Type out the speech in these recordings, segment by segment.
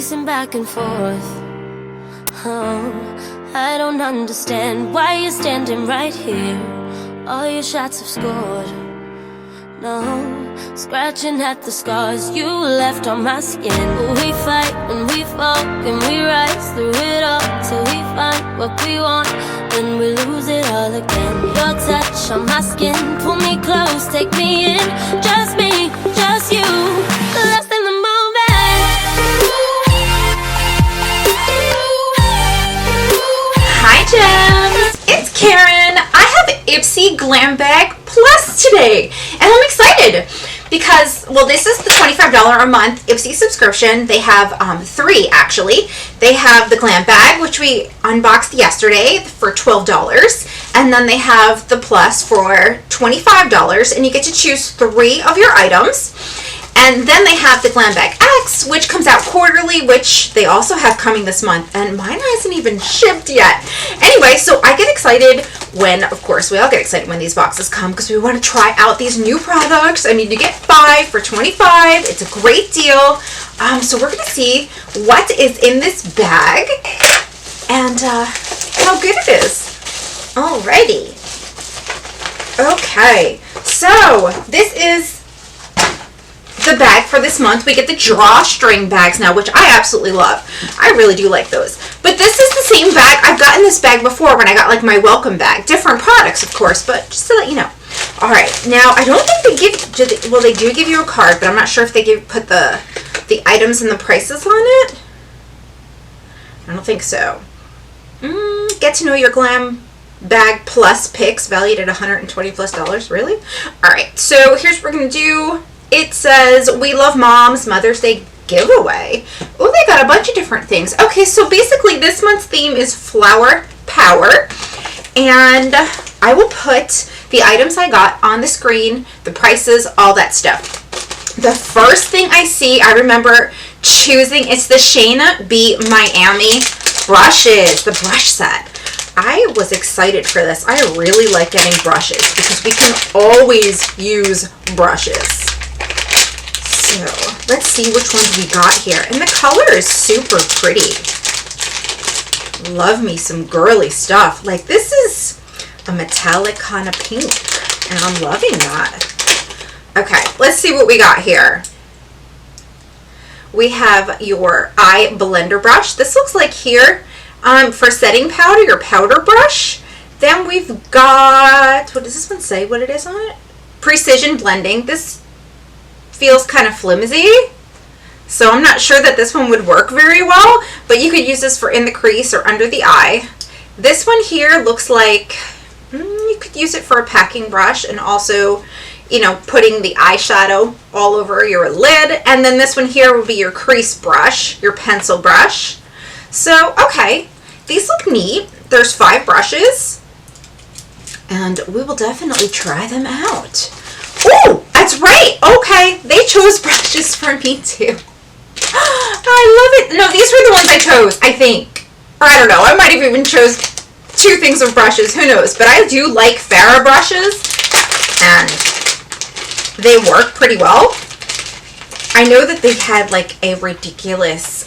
pacing back and forth. Oh, I don't understand why you're standing right here. All your shots have scored. No, scratching at the scars you left on my skin. We fight and we fall and we rise through it all till we find what we want, then we lose it all again. Your touch on my skin, pull me close, take me in. Just me, just you, lost in the moment. Hi gems, it's Karen. I have Ipsy Glam Bag Plus today, and I'm excited because, well, this is the $25 a month Ipsy subscription. They have 3 actually. They have the Glam Bag, which we unboxed yesterday for $12, and then they have the Plus for $25, and you get to choose 3 of your items. And then they have the Glam Bag X, which comes out quarterly, which they also have coming this month, and mine hasn't even shipped yet. Anyway, so I get excited when, of course, we all get excited when these boxes come because we want to try out these new products. I mean, you get 5 for $25. It's a great deal. So we're going to see what is in this bag and how good it is. Alrighty. Okay, so this is the bag for this month. We get the drawstring bags now, which I absolutely love. I really do like those. But this is the same bag. I've gotten this bag before when I got like my welcome bag. Different products, of course, but just to let you know. All right, now I don't think they give, well, they do give you a card, but I'm not sure if they put the items and the prices on it. I don't think so. Get to know your Glam Bag Plus picks valued at $120+. Really? All right, so here's what we're going to do. It says, we love moms, Mother's Day giveaway. Oh, they got a bunch of different things. Okay, so basically this month's theme is flower power. And I will put the items I got on the screen, the prices, all that stuff. The first thing I see, I remember choosing, it's the Shaina B Miami brushes, the brush set. I was excited for this. I really like getting brushes because we can always use brushes. So let's see which ones we got here. And the color is super pretty. Love me some girly stuff. Like, this is a metallic kind of pink, and I'm loving that. Okay, let's see what we got here. We have your eye blender brush. This looks like here for setting powder, your powder brush. Then we've got, what does this one say what it is on it? Precision blending. This feels kind of flimsy, so I'm not sure that this one would work very well, but you could use this for in the crease or under the eye. This one here looks like you could use it for a packing brush and also, you know, putting the eyeshadow all over your lid. And then this one here would be your crease brush, your pencil brush. So, okay, these look neat. There's 5 brushes, and we will definitely try them out. Oh, that's right. Okay, they chose brushes for me too. I love it. No, these were the ones I chose, I think. Or I don't know. I might have even chose 2 things of brushes. Who knows? But I do like Farrah brushes, and they work pretty well. I know that they had like a ridiculous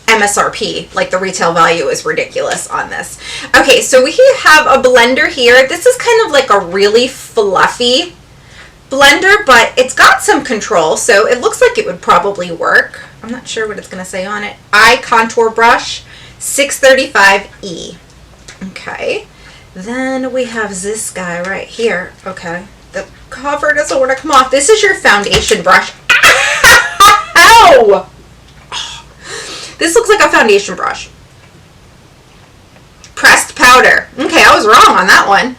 MSRP, like the retail value is ridiculous on this. Okay, so we have a blender here. This is kind of like a really fluffy blender, but it's got some control, so it looks like it would probably work. I'm not sure what it's going to say on it. Eye contour brush, 635E. Okay, then we have this guy right here. Okay, the cover doesn't want to come off. This is your foundation brush. Ow! This looks like a foundation brush. Pressed powder. Okay, I was wrong on that one.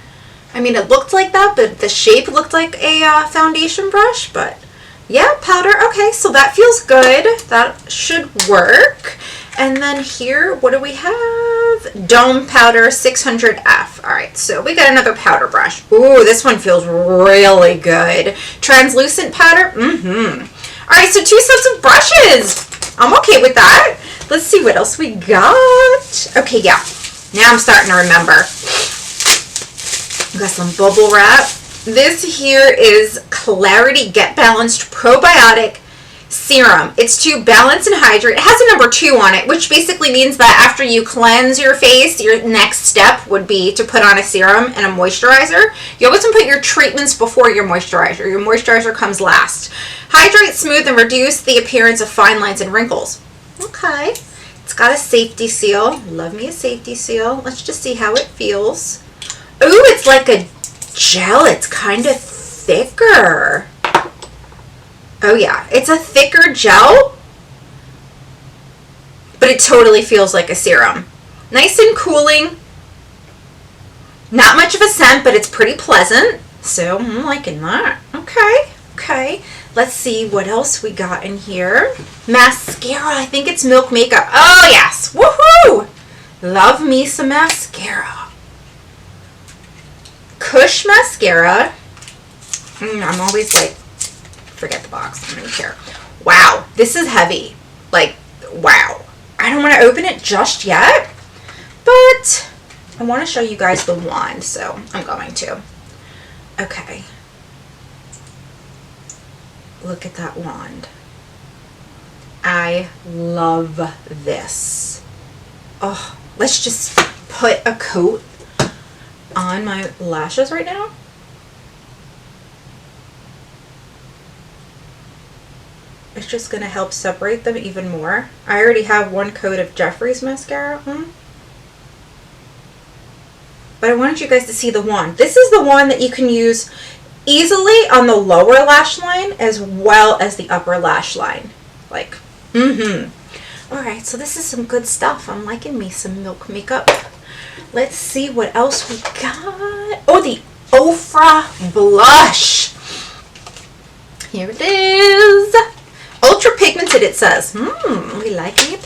I mean, it looked like that, but the shape looked like a foundation brush. But yeah, powder. Okay, so that feels good. That should work. And then here, what do we have? Dome powder 600F. All right, so we got another powder brush. Ooh, this one feels really good. Translucent powder. All right, so 2 sets of brushes. I'm okay with that. Let's see what else we got. Okay, yeah. Now I'm starting to remember. We got some bubble wrap. This here is Clarity Get Balanced Probiotic serum. It's to balance and hydrate. It has a number 2 on it, which basically means that after you cleanse your face, your next step would be to put on a serum and a moisturizer. You always want to put your treatments before your moisturizer. Your moisturizer comes last. Hydrate, smooth, and reduce the appearance of fine lines and wrinkles. Okay. It's got a safety seal. Love me a safety seal. Let's just see how it feels. Ooh, it's like a gel. It's kind of thicker. Oh yeah, it's a thicker gel, but it totally feels like a serum. Nice and cooling. Not much of a scent, but it's pretty pleasant. So I'm liking that. Okay, okay. Let's see what else we got in here. Mascara. I think it's Milk Makeup. Oh yes, woohoo! Love me some mascara. Kush mascara. I'm always like, forget the box, I don't even care. Wow, this is heavy. Like, wow. I don't want to open it just yet, but I want to show you guys the wand, so I'm going to. Okay. Look at that wand. I love this. Oh, let's just put a coat on my lashes right now. It's just going to help separate them even more. I already have one coat of Jeffree's mascara on. But I wanted you guys to see the wand. This is the one that you can use easily on the lower lash line as well as the upper lash line. Like, Alright, so this is some good stuff. I'm liking me some Milk Makeup. Let's see what else we got. Oh, the Ofra blush. Here it is. Ultra pigmented, it says. We like a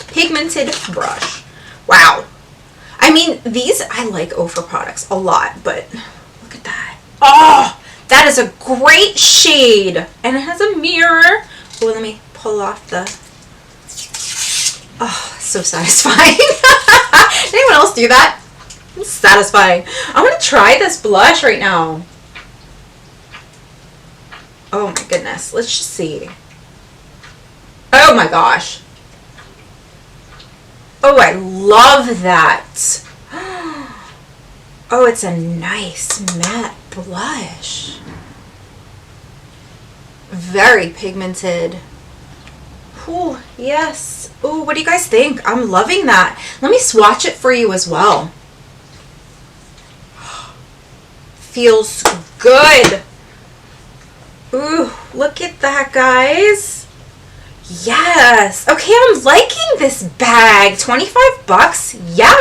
pigmented brush. Wow. I mean, these, I like Ofra products a lot, but look at that. Oh, that is a great shade. And it has a mirror. Oh, let me pull off the... Oh, so satisfying. Did anyone else do that? It's satisfying. I'm going to try this blush right now. Oh my goodness. Let's just see. Oh my gosh. Oh, I love that. Oh, it's a nice matte blush. Very pigmented. Ooh, yes. Ooh, what do you guys think? I'm loving that. Let me swatch it for you as well. Feels good. Ooh, look at that, guys. Yes. Okay, I'm liking this bag. 25 bucks. Yeah.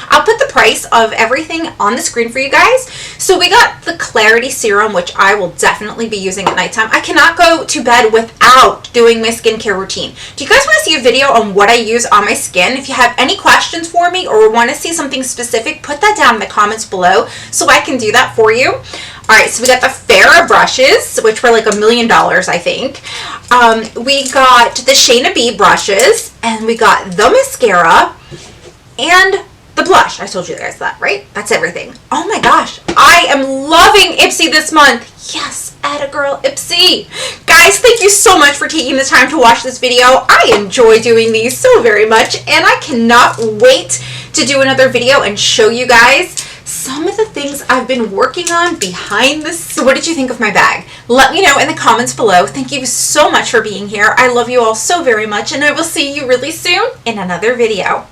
I'll put the price of everything on the screen for you guys. So we got the Clarity Serum, which I will definitely be using at nighttime. I cannot go to bed without doing my skincare routine. Do you guys want to see a video on what I use on my skin? If you have any questions for me or want to see something specific, put that down in the comments below so I can do that for you. Alright, so we got the Farrah brushes, which were like $1 million, I think. We got the Shaina B brushes, and we got the mascara, and the blush. I told you guys that, right? That's everything. Oh my gosh, I am loving Ipsy this month. Yes, atta girl, Ipsy. Guys, thank you so much for taking the time to watch this video. I enjoy doing these so very much, and I cannot wait to do another video and show you guys some of the things I've been working on behind the scenes. So what did you think of my bag? Let me know in the comments below. Thank you so much for being here. I love you all so very much, and I will see you really soon in another video.